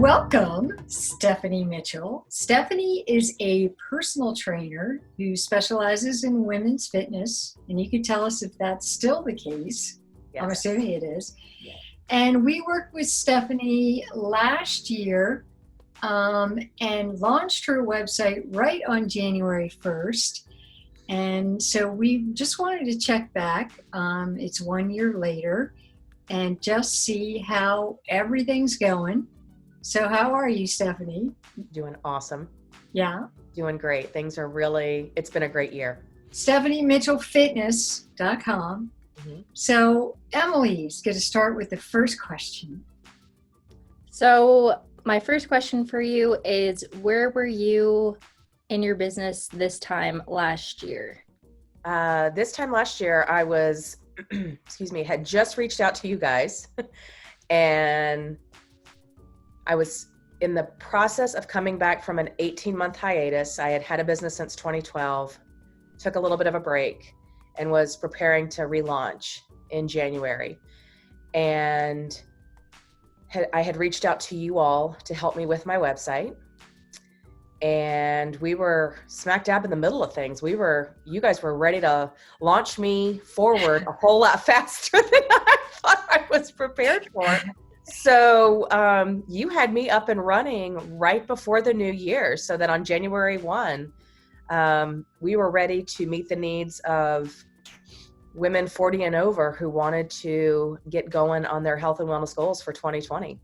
Welcome, Stephanie Mitchell. Stephanie is a personal trainer who specializes in women's fitness, and you can tell us if that's still the case. Yes. I'm assuming it is. Yeah. And we worked with Stephanie last year and launched her website right on January 1st. And so we just wanted to check back. It's 1 year later and just see how everything's going. So how are you, Stephanie? Doing awesome. Yeah. Doing great. Things are it's been a great year. StephanieMitchellFitness.com. Mm-hmm. So Emily's going to start with the first question. So my first question for you is, where were you in your business this time last year? This time last year, I was, had just reached out to you guys and I was in the process of coming back from an 18-month hiatus. I had had a business since 2012, took a little bit of a break, and was preparing to relaunch in January. And I had reached out to you all to help me with my website. And we were smack dab in the middle of things. You guys were ready to launch me forward a whole lot faster than I thought I was prepared for. So you had me up and running right before the new year, so that on January 1, we were ready to meet the needs of women 40 and over who wanted to get going on their health and wellness goals for 2020.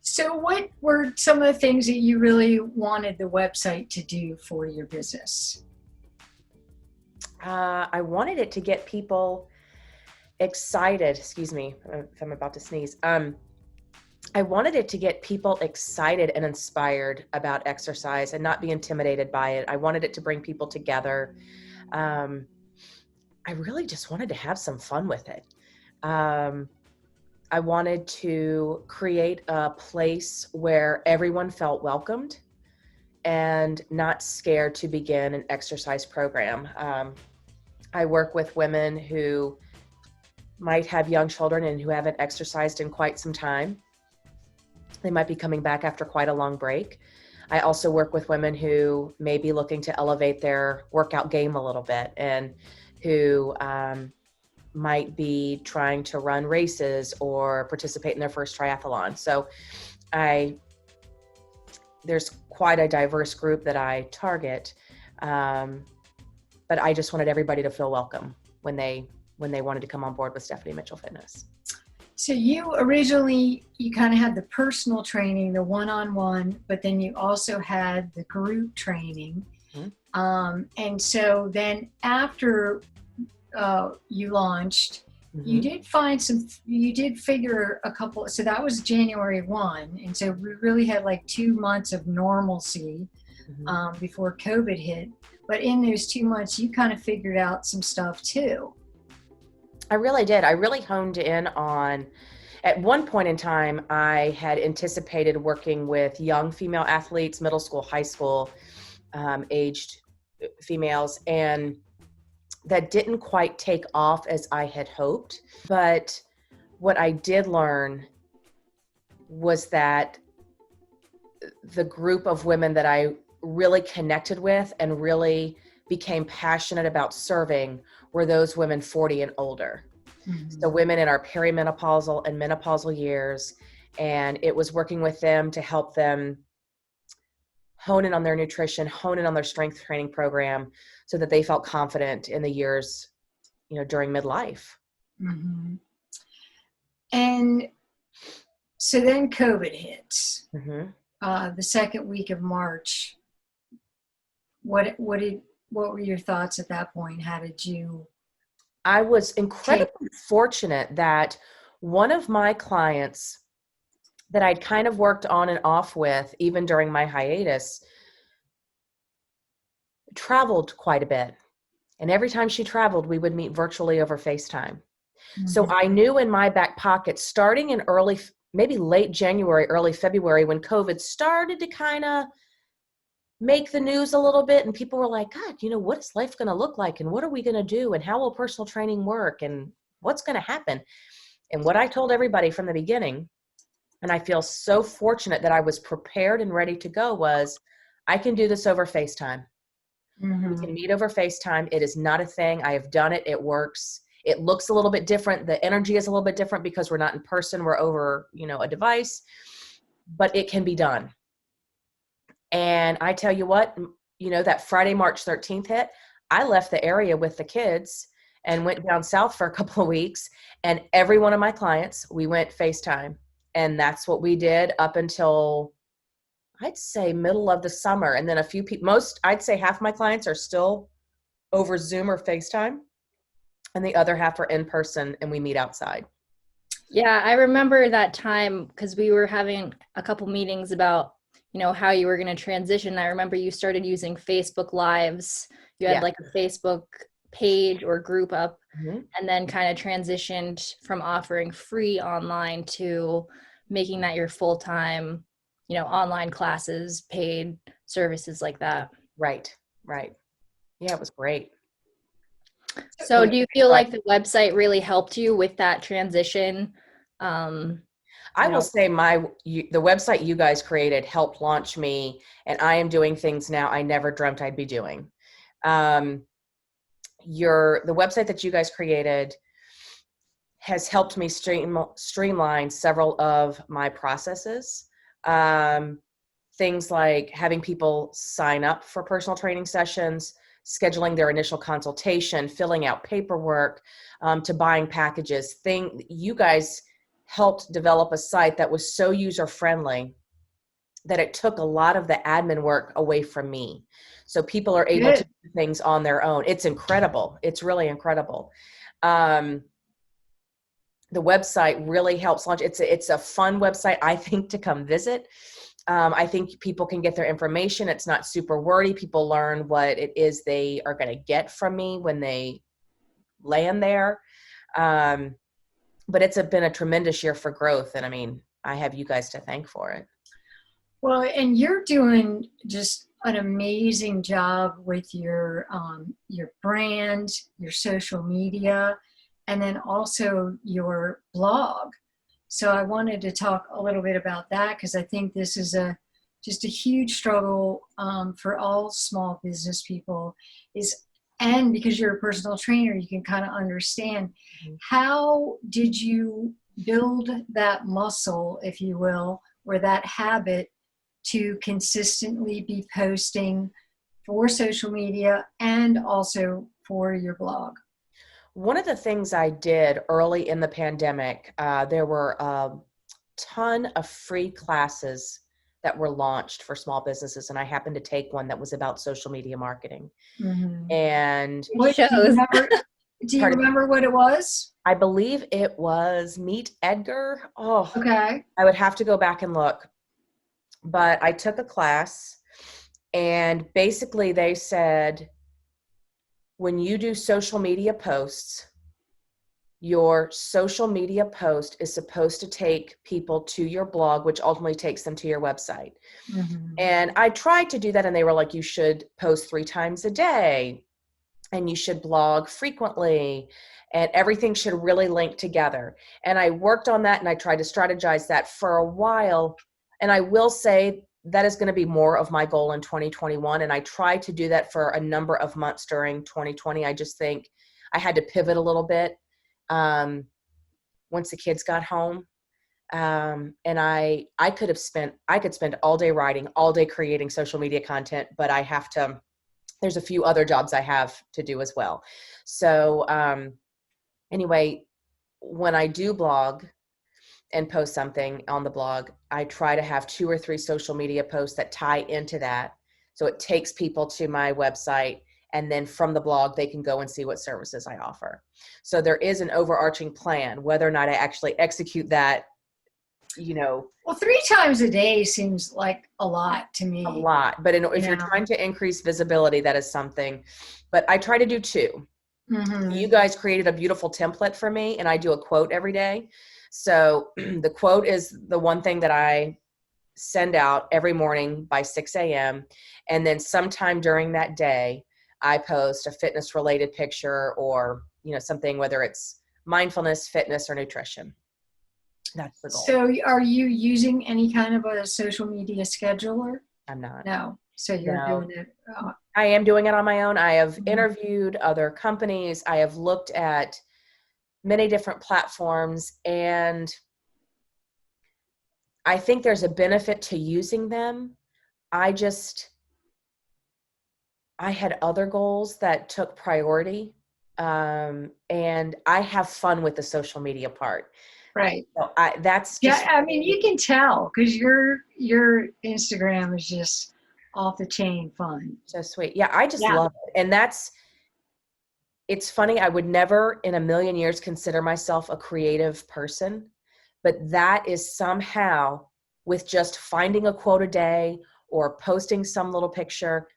So what were some of the things that you really wanted the website to do for your business? I wanted it to get people excited. Excuse me if I'm about to sneeze. I wanted it to get people excited and inspired about exercise and not be intimidated by it. I wanted it to bring people together. I really just wanted to have some fun with it. I wanted to create a place where everyone felt welcomed and not scared to begin an exercise program. I work with women who might have young children and who haven't exercised in quite some time. They might be coming back after quite a long break. I also work with women who may be looking to elevate their workout game a little bit and who might be trying to run races or participate in their first triathlon. So there's quite a diverse group that I target, but I just wanted everybody to feel welcome when they wanted to come on board with Stephanie Mitchell Fitness. So you originally, you kind of had the personal training, the one-on-one, but then you also had the group training. Mm-hmm. And so then after you launched, mm-hmm. you did figure a couple, so that was January 1. And so we really had like 2 months of normalcy mm-hmm. Before COVID hit. But in those 2 months, you kind of figured out some stuff too. I really did. I really honed in on, at one point in time, I had anticipated working with young female athletes, middle school, high school, aged females, and that didn't quite take off as I had hoped. But what I did learn was that the group of women that I really connected with and really became passionate about serving were those women 40 and older. Mm-hmm. So women in our perimenopausal and menopausal years. And it was working with them to help them hone in on their nutrition, hone in on their strength training program so that they felt confident in the years, during midlife. Mm-hmm. And so then COVID hits, mm-hmm. The second week of March. What were your thoughts at that point? How did you? I was incredibly fortunate that one of my clients that I'd kind of worked on and off with, even during my hiatus, traveled quite a bit. And every time she traveled, we would meet virtually over FaceTime. Mm-hmm. So I knew in my back pocket, starting in maybe late January, early February, when COVID started to kind of make the news a little bit, and people were like, God, what is life going to look like? And what are we going to do? And how will personal training work? And what's going to happen? And what I told everybody from the beginning, and I feel so fortunate that I was prepared and ready to go, was I can do this over FaceTime. We can meet over FaceTime. It is not a thing. I have done it. It works. It looks a little bit different. The energy is a little bit different because we're not in person. We're over, a device, but it can be done. And I tell you what, that Friday, March 13th hit, I left the area with the kids and went down south for a couple of weeks. And every one of my clients, we went FaceTime. And that's what we did up until, I'd say, middle of the summer. And then a few people, I'd say half my clients are still over Zoom or FaceTime. And the other half are in person and we meet outside. Yeah, I remember that time because we were having a couple meetings about, how you were going to transition. I remember you started using Facebook Lives. You had like a Facebook page or group up, and then kind of transitioned from offering free online to making that your full-time, online classes, paid services like that. Right. Yeah, it was great. So do you feel like the website really helped you with that transition? I will say the website you guys created helped launch me, and I am doing things now I never dreamt I'd be doing. The website that you guys created has helped me streamline several of my processes. Things like having people sign up for personal training sessions, scheduling their initial consultation, filling out paperwork, to buying packages. You guys helped develop a site that was so user-friendly that it took a lot of the admin work away from me. So people are able to do things on their own. It's incredible. It's really incredible. The website really helps launch. It's a fun website, I think, to come visit. I think people can get their information. It's not super wordy. People learn what it is they are going to get from me when they land there. But it's been a tremendous year for growth. And I mean, I have you guys to thank for it. Well, and you're doing just an amazing job with your brand, your social media, and then also your blog. So I wanted to talk a little bit about that because I think this is just a huge struggle for all small business people and because you're a personal trainer, you can kind of understand how did you build that muscle, if you will, or that habit to consistently be posting for social media and also for your blog? One of the things I did early in the pandemic, there were a ton of free classes that were launched for small businesses, and I happened to take one that was about social media marketing. And do you remember what it was? I believe it was Meet Edgar. Oh, okay. I would have to go back and look. But I took a class, and basically they said, when you do social media posts, your social media post is supposed to take people to your blog, which ultimately takes them to your website. And I tried to do that, and they were like, you should post 3 times a day, and you should blog frequently, and everything should really link together. And I worked on that, and I tried to strategize that for a while. And I will say that is going to be more of my goal in 2021. And I tried to do that for a number of months during 2020. I just think I had to pivot a little bit once the kids got home. And I could spend all day writing, all day creating social media content, but there's a few other jobs I have to do as well. So anyway, when I do blog and post something on the blog, I try to have 2 or 3 social media posts that tie into that. So it takes people to my website, and then from the blog, they can go and see what services I offer. So there is an overarching plan. Whether or not I actually execute that, Well, 3 times a day seems like a lot to me. A lot. But if you're trying to increase visibility, that is something. But I try to do 2. You guys created a beautiful template for me, and I do a quote every day. So the quote is the one thing that I send out every morning by 6 a.m. And then sometime during that day, I post a fitness related picture or, something, whether it's mindfulness, fitness, or nutrition. That's the goal. So are you using any kind of a social media scheduler? I'm not. No. So you're No. doing it. I am doing it on my own. I have interviewed other companies. I have looked at many different platforms, and I think there's a benefit to using them. I had other goals that took priority. And I have fun with the social media part. Right. So that's just, Yeah. I mean, you can tell because your Instagram is just off the chain fun. so sweet. Yeah, I just Yeah. love it. And it's funny. I would never in a million years consider myself a creative person, but that is somehow with just finding a quote a day or posting some little picture,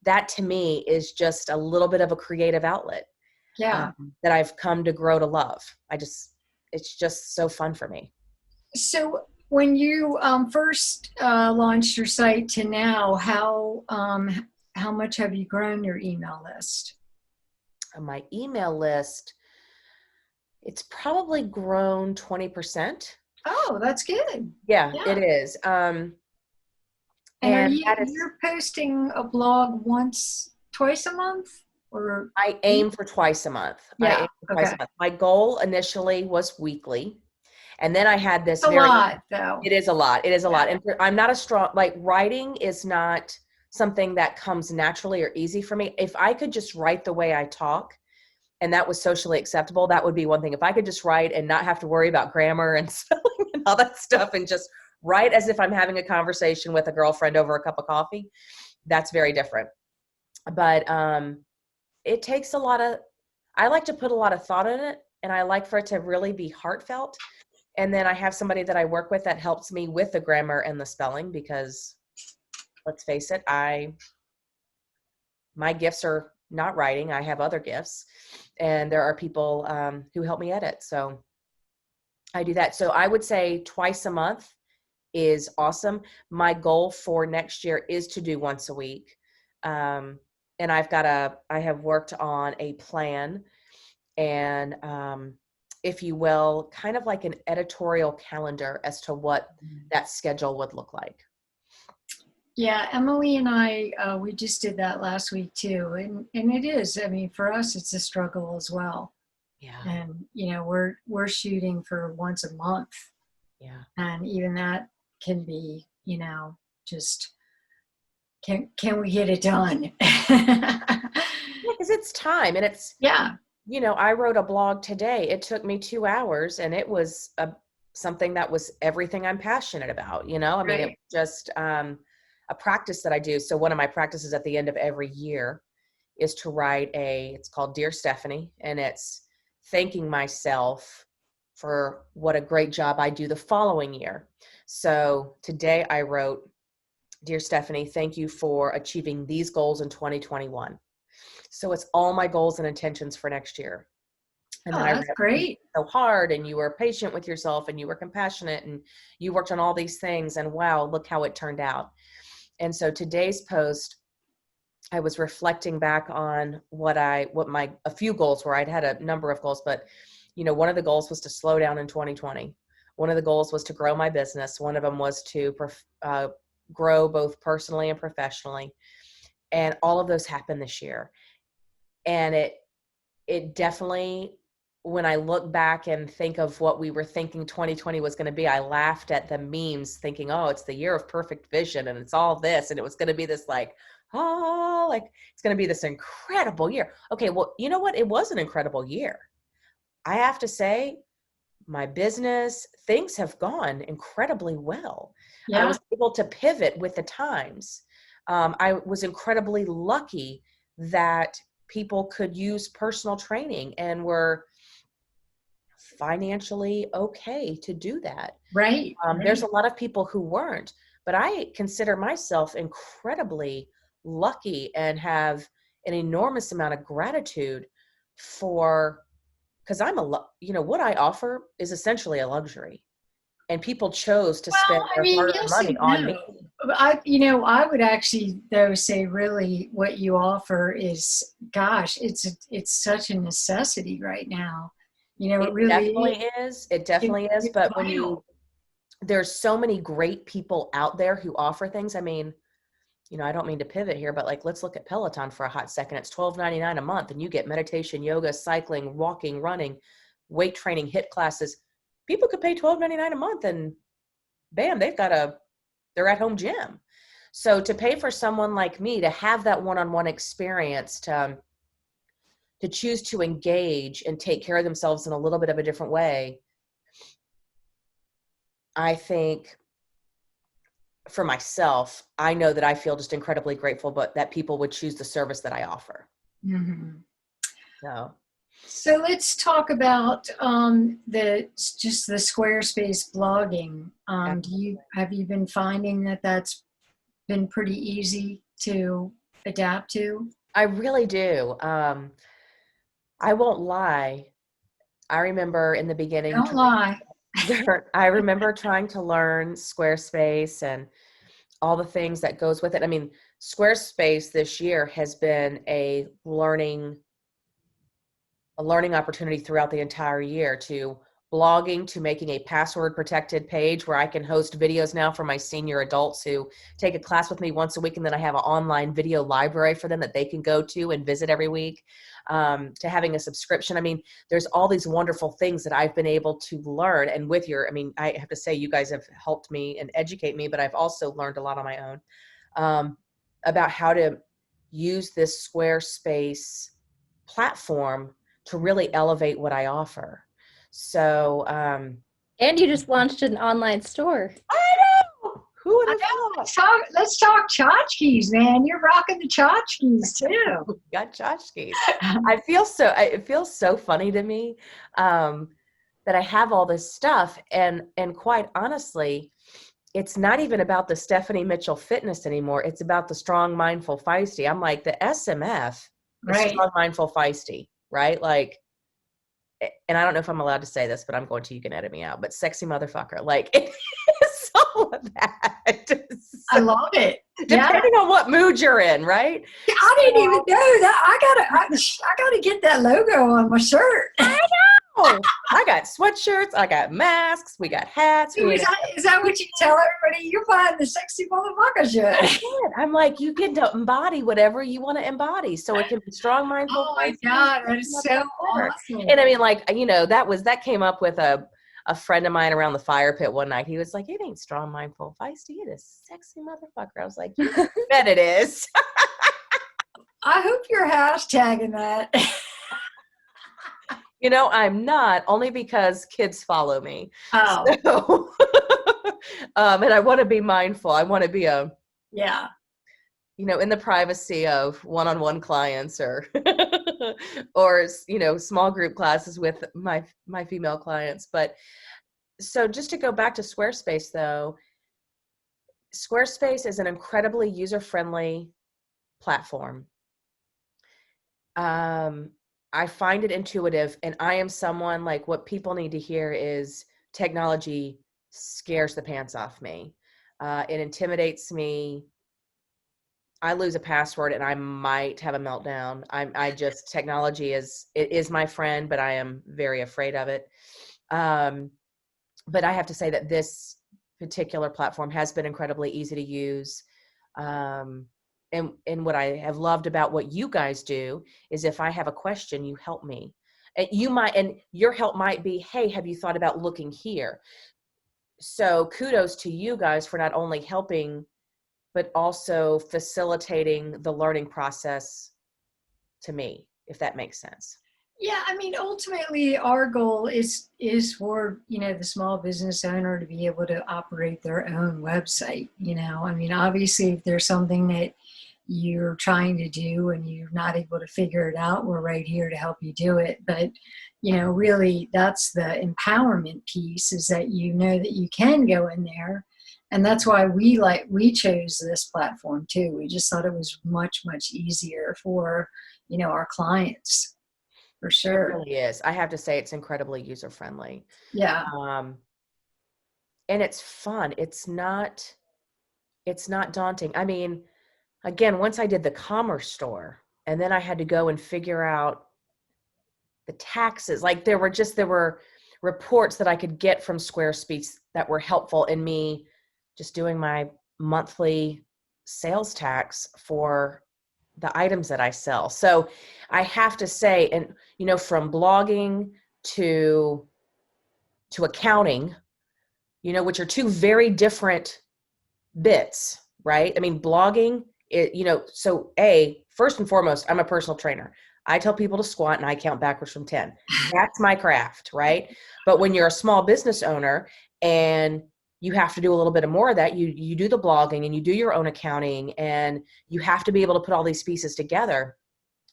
that to me is just a little bit of a creative outlet. Yeah. That I've come to grow to love. It's just so fun for me. So when you first launched your site to now, how much have you grown your email list? On my email list, it's probably grown 20%. Oh, that's good. Yeah, Yeah. it is. And are And that is, you're posting a blog twice a month, or? I aim for twice a month. I Yeah. aim for twice Okay. a month. My goal initially was weekly. And then I had this A lot, though. it is a lot. It is a Yeah. lot. And I'm not a strong, like writing is not something that comes naturally or easy for me. If I could just write the way I talk and that was socially acceptable, that would be one thing. If I could just write and not have to worry about grammar and spelling and all that stuff and just write as if I'm having a conversation with a girlfriend over a cup of coffee, that's very different. But it takes I like to put a lot of thought in it, and I like for it to really be heartfelt. And then I have somebody that I work with that helps me with the grammar and the spelling because let's face it, my gifts are not writing. I have other gifts, and there are people who help me edit. So I do that. So I would say twice a month is awesome. My goal for next year is to do once a week. And I have worked on a plan and, if you will, kind of like an editorial calendar as to what that schedule would look like. Yeah, Emily and I, we just did that last week too, and it is. I mean, for us, it's a struggle as well. Yeah. And we're shooting for once a month, Yeah. and even that can be, just can we get it done? Because it's time and it's, Yeah, I wrote a blog today. It took me 2 hours and it was something that was everything I'm passionate about. I mean, it right. was just a practice that I do. So one of my practices at the end of every year is to write it's called Dear Stephanie, and it's thanking myself for what a great job I do the following year. So today I wrote, Dear Stephanie, thank you for achieving these goals in 2021. So it's all my goals and intentions for next year. And Oh, then I that's read great. so hard, and you were patient with yourself, and you were compassionate, and you worked on all these things, and wow, look how it turned out. And so today's post, I was reflecting back on a few goals were. I'd had a number of goals, but one of the goals was to slow down in 2020. One of the goals was to grow my business. One of them was to grow both personally and professionally. And all of those happened this year. And it definitely, when I look back and think of what we were thinking 2020 was going to be, I laughed at the memes thinking, oh, it's the year of perfect vision and it's all this. And it was going to be this it's going to be this incredible year. Okay, well, you know what? It was an incredible year. I have to say, my business, things have gone incredibly well. I Yeah, was able to pivot with the times. I was incredibly lucky that people could use personal training and were financially okay to do that. right. There's a lot of people who weren't, but I consider myself incredibly lucky and have an enormous amount of gratitude because what I offer is essentially a luxury, and people chose to spend Well, I their mean, hard-earned yes money and on me. no. I would actually though say really what you offer is, gosh, it's such a necessity right now. It It really definitely is. It definitely is. it's But vital. there's so many great people out there who offer things. I mean, I don't mean to pivot here, but like, let's look at Peloton for a hot second. It's $12.99 a month, and you get meditation, yoga, cycling, walking, running, weight training, HIIT classes. People could pay $12.99 a month, and bam, they're at home gym. So to pay for someone like me to have that one-on-one experience, to choose to engage and take care of themselves in a little bit of a different way, I think for myself, I know that I feel just incredibly grateful, but that people would choose the service that I offer. Mhm. So, So let's talk about the Squarespace blogging. Have you been finding that that's been pretty easy to adapt to? I really do. I won't lie. I remember in the beginning, Don't lie. I remember trying to learn Squarespace and all the things that goes with it. I mean, Squarespace this year has been a learning opportunity throughout the entire year, to blogging, to making a password protected page where I can host videos now for my senior adults who take a class with me once a week. And then I have an online video library for them that they can go to and visit every week, to having a subscription. I mean, there's all these wonderful things that I've been able to learn. And I have to say, you guys have helped me and educate me, but I've also learned a lot on my own, about how to use this Squarespace platform to really elevate what I offer. So, And you just launched an online store. I know. Who would I have know. thought? Let's talk tchotchkes, man. You're rocking the tchotchkes too. Got tchotchkes. It feels so funny to me, that I have all this stuff, and quite honestly, it's not even about the Stephanie Mitchell fitness anymore. It's about the Strong Mindful Feisty. I'm like, the SMF is Right. Strong Mindful Feisty, right? Like, and I don't know if I'm allowed to say this, but I'm going to, you can edit me out, but sexy motherfucker. Like, it's all of that. I So, love it. Yeah. depending on what mood you're in, right? I didn't even know that. I gotta get that logo on my shirt. Oh, I got sweatshirts, I got masks, we got hats. Is that what you tell everybody? You're buying the sexy motherfucker shirt. I'm like, you get to embody whatever you want to embody. So it can be strong, mindful, Oh my feisty, God, that is so awesome. and I mean, like, that came up with a friend of mine around the fire pit one night. He was like, it ain't strong, mindful, feisty, it is sexy motherfucker. I was like, you bet it is. I hope you're hashtagging that. I'm not, only because kids follow me. Oh, So, and I want to be mindful. I want to be yeah. in the privacy of one-on-one clients, or or small group classes with my female clients. But so just to go back to Squarespace, though, Squarespace is an incredibly user-friendly platform. I find it intuitive, and I am someone, like, what people need to hear is technology scares the pants off me. It intimidates me. I lose a password and I might have a meltdown. Technology is my friend, but I am very afraid of it. But I have to say that this particular platform has been incredibly easy to use. And what I have loved about what you guys do is, if I have a question, you help me. And your help might be, hey, have you thought about looking here? So kudos to you guys for not only helping, but also facilitating the learning process to me, if that makes sense. Yeah, I mean, ultimately, our goal is for the small business owner to be able to operate their own website. I mean, obviously, if there's something that you're trying to do and you're not able to figure it out, we're right here to help you do it. But really, that's the empowerment piece, is that that you can go in there, and that's why we chose this platform too. We just thought it was much easier for our clients. For It sure. really is. I have to say, it's incredibly user friendly. Yeah. And it's fun. It's not daunting. I mean, again, once I did the commerce store, and then I had to go and figure out the taxes. Like there were reports that I could get from Squarespace that were helpful in me just doing my monthly sales tax for the items that I sell. So I have to say, and from blogging to accounting, which are two very different bits, right? I mean, blogging, so first and foremost, I'm a personal trainer. I tell people to squat and I count backwards from 10. That's my craft, right? But when you're a small business owner and you have to do a little bit more of that, you do the blogging and you do your own accounting and you have to be able to put all these pieces together.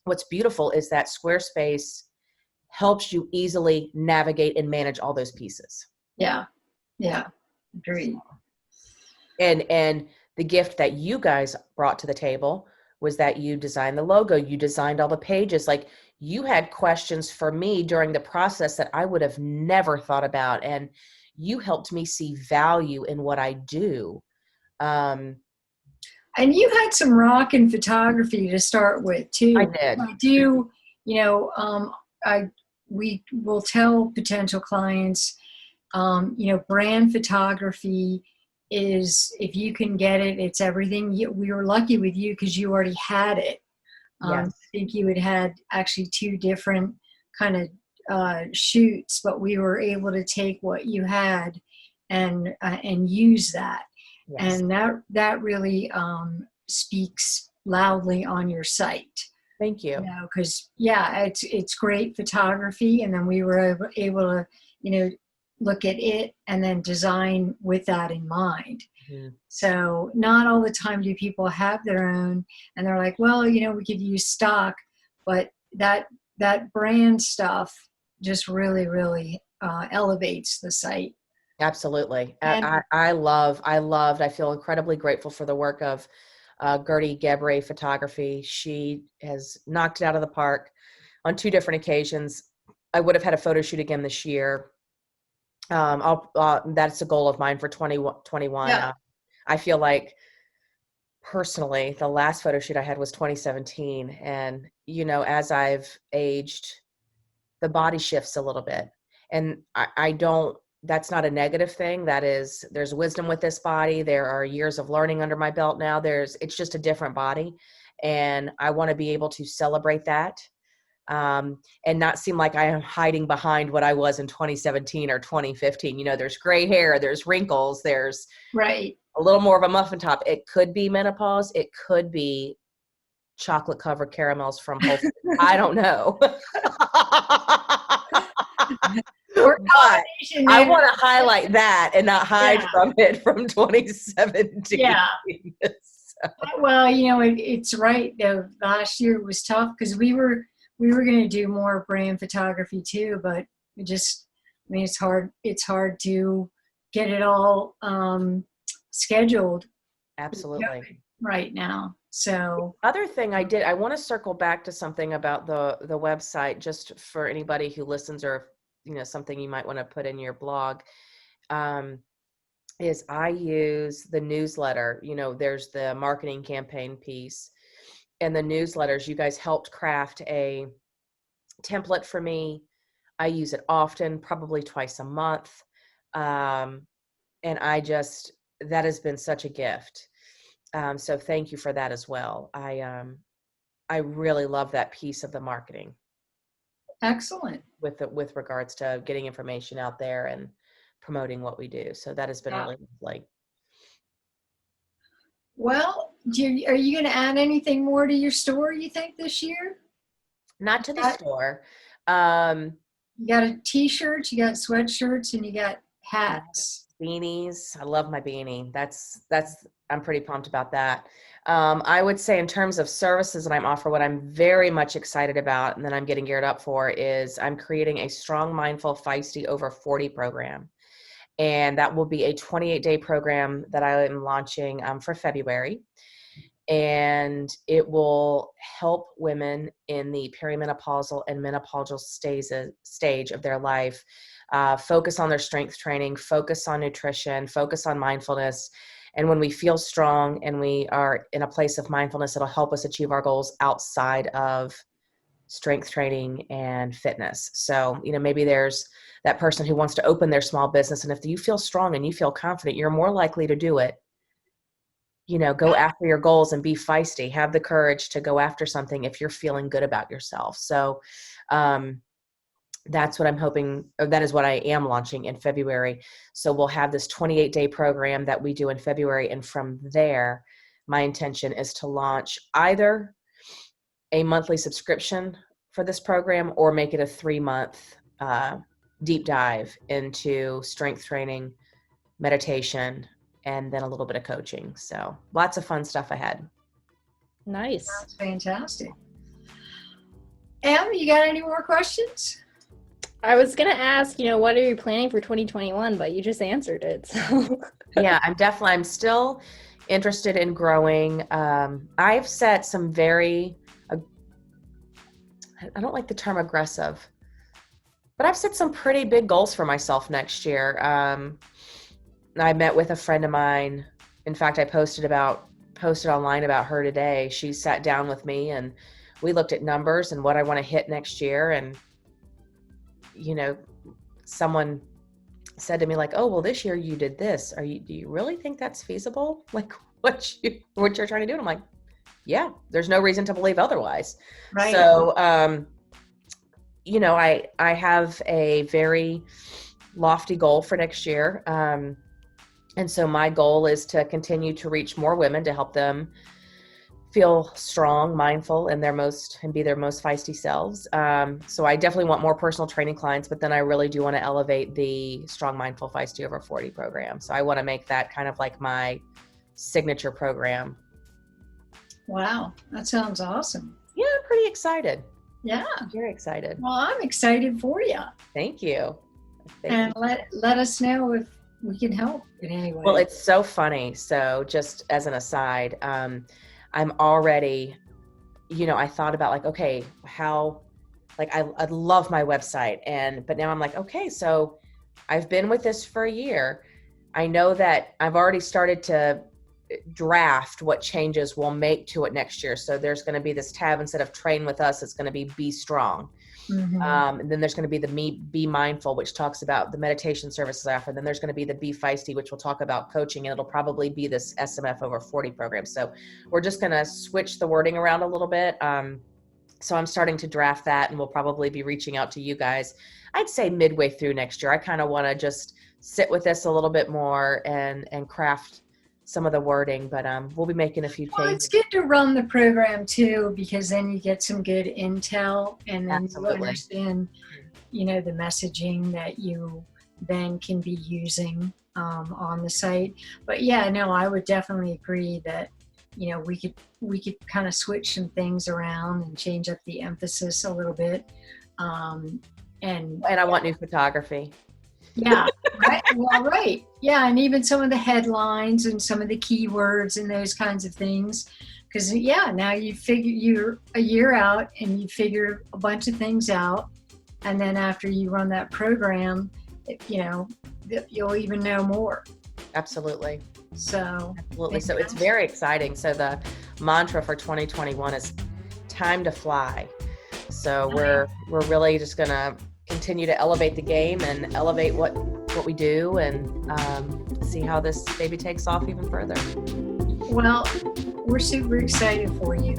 What's beautiful is that Squarespace helps you easily navigate and manage all those pieces. Yeah. Agreed. And the gift that you guys brought to the table was that you designed the logo, you designed all the pages. Like you had questions for me during the process that I would have never thought about. And you helped me see value in what I do. And you had some rock in photography to start with too. I did. I do, we will tell potential clients, brand photography is, if you can get it, it's everything. We were lucky with you because you already had it. Yes. I think you had actually two different kind of shoots, but we were able to take what you had and use that. Yes. And that really speaks loudly on your site. Thank you. Because it's great photography, and then we were able to look at it and then design with that in mind. Mm-hmm. So not all the time do people have their own, and they're like, well, we could use stock, but that brand stuff just really, really elevates the site. Absolutely. And I feel incredibly grateful for the work of Gertie Gebre Photography. She has knocked it out of the park on 2 different occasions. I would have had a photo shoot again this year. That's a goal of mine for 2021. Yeah. I feel like personally, the last photo shoot I had was 2017. And, as I've aged, the body shifts a little bit. And that's not a negative thing. There's wisdom with this body. There are years of learning under my belt now. It's just a different body. And I want to be able to celebrate that. And not seem like I am hiding behind what I was in 2017 or 2015. There's gray hair, there's wrinkles, there's right. a little more of a muffin top. It could be menopause. It could be chocolate covered caramels from Whole Foods. I don't know. But I want to highlight that and not hide from it from 2017. Yeah. So. Well, it's right though. Last year was tough because we were going to do more brand photography too, but it's hard. It's hard to get it all scheduled. Absolutely. Right now. So the other thing I want to circle back to something about the website, just for anybody who listens, or something you might want to put in your blog, is I use the newsletter. There's the marketing campaign piece and the newsletters. You guys helped craft a template for me. I use it often, probably twice a month. And that has been such a gift. So thank you for that as well. I really love that piece of the marketing. Excellent. With regards to getting information out there and promoting what we do. So that has been really like. Well, are you going to add anything more to your store, you think, this year? Not to the store. You got a t-shirt, you got sweatshirts, and you got hats. Beanies. I love my beanie. I'm pretty pumped about that. I would say in terms of services that I'm offering, what I'm very much excited about and that I'm getting geared up for is I'm creating a Strong Mindful Feisty over 40 program. And that will be a 28-day program that I am launching for February. And it will help women in the perimenopausal and menopausal stage of their life focus on their strength training, focus on nutrition, focus on mindfulness. And when we feel strong and we are in a place of mindfulness, it'll help us achieve our goals outside of strength training and fitness. So, maybe there's that person who wants to open their small business. And if you feel strong and you feel confident, you're more likely to do it. Go after your goals and be feisty. Have the courage to go after something if you're feeling good about yourself. So, that's what I'm hoping, or that is what I am launching in February. So we'll have this 28-day program that we do in February. And from there, my intention is to launch either a monthly subscription for this program or make it a 3-month deep dive into strength training, meditation, and then a little bit of coaching. So lots of fun stuff ahead. Nice. That's fantastic. Em, you got any more questions? I was going to ask, what are you planning for 2021, but you just answered it. So Yeah, I'm still interested in growing. I've set some I don't like the term aggressive, but I've set some pretty big goals for myself next year. I met with a friend of mine. In fact, I posted online about her today. She sat down with me and we looked at numbers and what I want to hit next year. And someone said to me like, "Oh, well, this year you did this. Do you really think that's feasible? Like what you're trying to do?" And I'm like, yeah, there's no reason to believe otherwise. Right. So, I have a very lofty goal for next year. And so my goal is to continue to reach more women to help them feel strong, mindful, and be their most feisty selves. So I definitely want more personal training clients, but then I really do want to elevate the Strong Mindful Feisty over 40 program. So I want to make that kind of like my signature program. Wow, that sounds awesome. Yeah, I'm pretty excited. Yeah. I'm very excited. Well, I'm excited for you. Thank you. And let us know if we can help in any way. Well, it's so funny. So just as an aside, I'm already, I thought about like, okay, how, like, I love my website but now I'm like, okay, so I've been with this for a year. I know that I've already started to draft what changes we'll make to it next year. So there's going to be this tab, instead of train with us, it's going to be strong. Mm-hmm. And then there's going to be the be mindful, which talks about the meditation services I offer. Then there's going to be the be feisty, which will talk about coaching, and it'll probably be this SMF over 40 program. So we're just going to switch the wording around a little bit. So I'm starting to draft that, and we'll probably be reaching out to you guys, I'd say midway through next year. I kind of want to just sit with this a little bit more and craft some of the wording, but we'll be making a few changes. Well, it's good to run the program too, because then you get some good intel, and then Absolutely. you understand, the messaging that you then can be using on the site. But yeah, no, I would definitely agree that we could kind of switch some things around and change up the emphasis a little bit. And I want new photography. Yeah, right. Well, right. Yeah, and even some of the headlines and some of the keywords and those kinds of things. Because, now you're a year out and you figure a bunch of things out. And then after you run that program, you'll even know more. Absolutely. So it's very exciting. So the mantra for 2021 is time to fly. So we're really just going to continue to elevate the game and elevate what we do, and see how this baby takes off even further. Well, we're super excited for you.